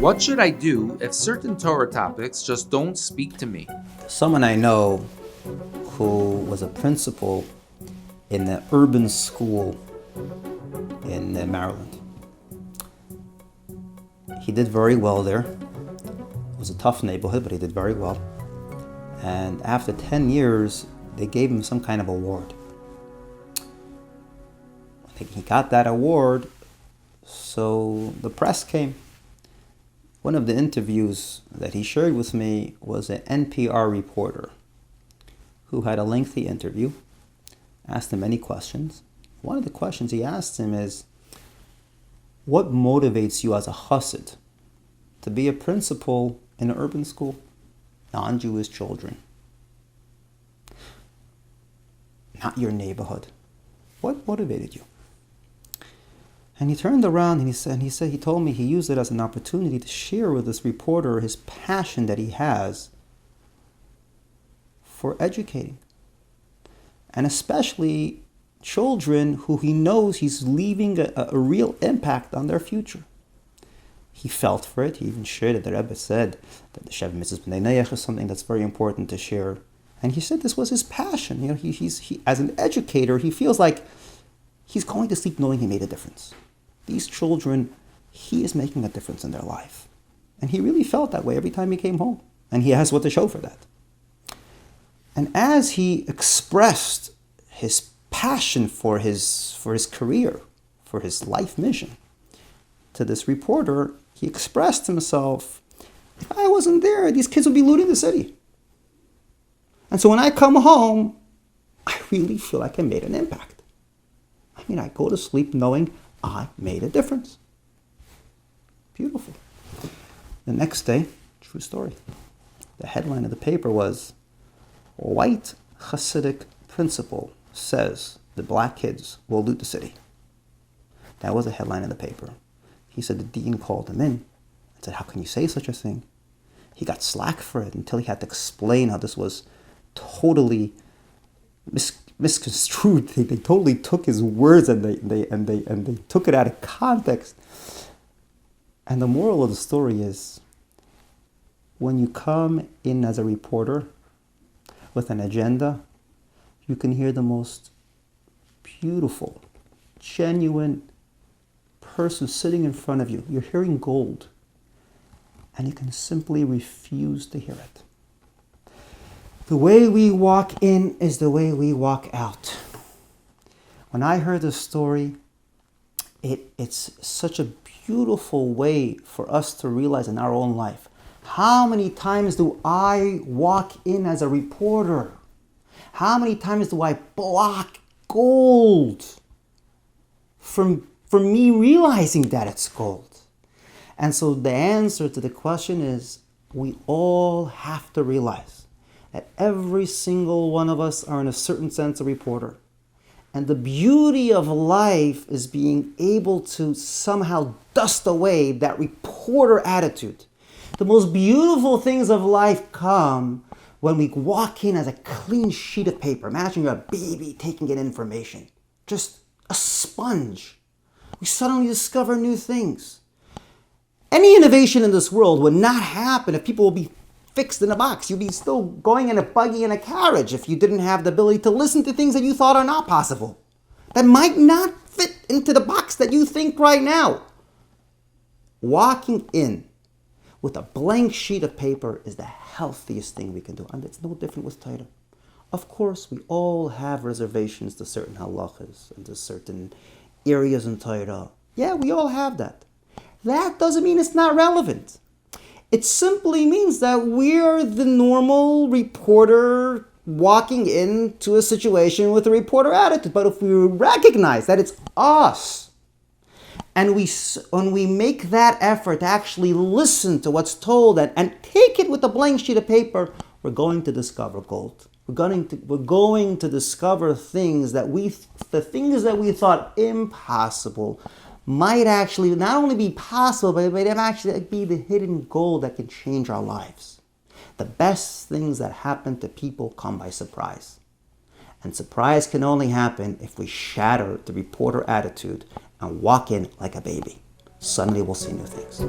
What should I do if certain Torah topics just don't speak to me? Someone I know who was a principal in an urban school in Maryland. He did very well there. It was a tough neighborhood, but he did very well. And after 10 years, they gave him some kind of award. He got that award, so the press came. One of the interviews that he shared with me was an NPR reporter who had a lengthy interview, asked him many questions. One of the questions he asked him is, what motivates you as a chassid to be a principal in an urban school, non-Jewish children? Not your neighborhood. What motivated you? And he turned around and he told me he used it as an opportunity to share with this reporter his passion that he has for educating. And especially children who he knows he's leaving a real impact on their future. He felt for it. He even shared it. The Rabbi said that the Sheva Mitzvahs B'nai Noach is something that's very important to share. And he said this was his passion. You know, he as an educator, he feels like he's going to sleep knowing he made a difference. These children, he is making a difference in their life. And he really felt that way every time he came home. And he has what to show for that. And as he expressed his passion for his career, for his life mission, to this reporter, he expressed himself, if I wasn't there, these kids would be looting the city. And so when I come home, I really feel like I made an impact. I mean, I go to sleep knowing I made a difference. Beautiful. The next day, true story. The headline of the paper was, white Hasidic principal says the black kids will loot the city. That was the headline of the paper. He said the dean called him in and said, how can you say such a thing? He got slack for it until he had to explain how this was totally misconstrued. They totally took his words and they took it out of context. And the moral of the story is, when you come in as a reporter with an agenda, you can hear the most beautiful, genuine person sitting in front of you. You're hearing gold, and you can simply refuse to hear it. The way we walk in is the way we walk out. When I heard this story, it's such a beautiful way for us to realize in our own life. How many times do I walk in as a reporter? How many times do I block gold from me realizing that it's gold? And so the answer to the question is, we all have to realize that every single one of us are in a certain sense a reporter. And the beauty of life is being able to somehow dust away that reporter attitude. The most beautiful things of life come when we walk in as a clean sheet of paper. Imagine you're a baby taking in information. Just a sponge. We suddenly discover new things. Any innovation in this world would not happen if people would be fixed in a box. You'd be still going in a buggy and a carriage if you didn't have the ability to listen to things that you thought are not possible, that might not fit into the box that you think right now. Walking in with a blank sheet of paper is the healthiest thing we can do. And it's no different with Torah. Of course, we all have reservations to certain halachas and to certain areas in Torah. Yeah, we all have that. That doesn't mean it's not relevant. It simply means that we're the normal reporter walking into a situation with a reporter attitude. But if we recognize that it's us, and when we make that effort to actually listen to what's told and take it with a blank sheet of paper, we're going to discover gold. We're going to discover things that we thought impossible might actually not only be possible, but it might actually be the hidden gold that can change our lives. The best things that happen to people come by surprise. And surprise can only happen if we shatter the reporter attitude and walk in like a baby. Suddenly we'll see new things.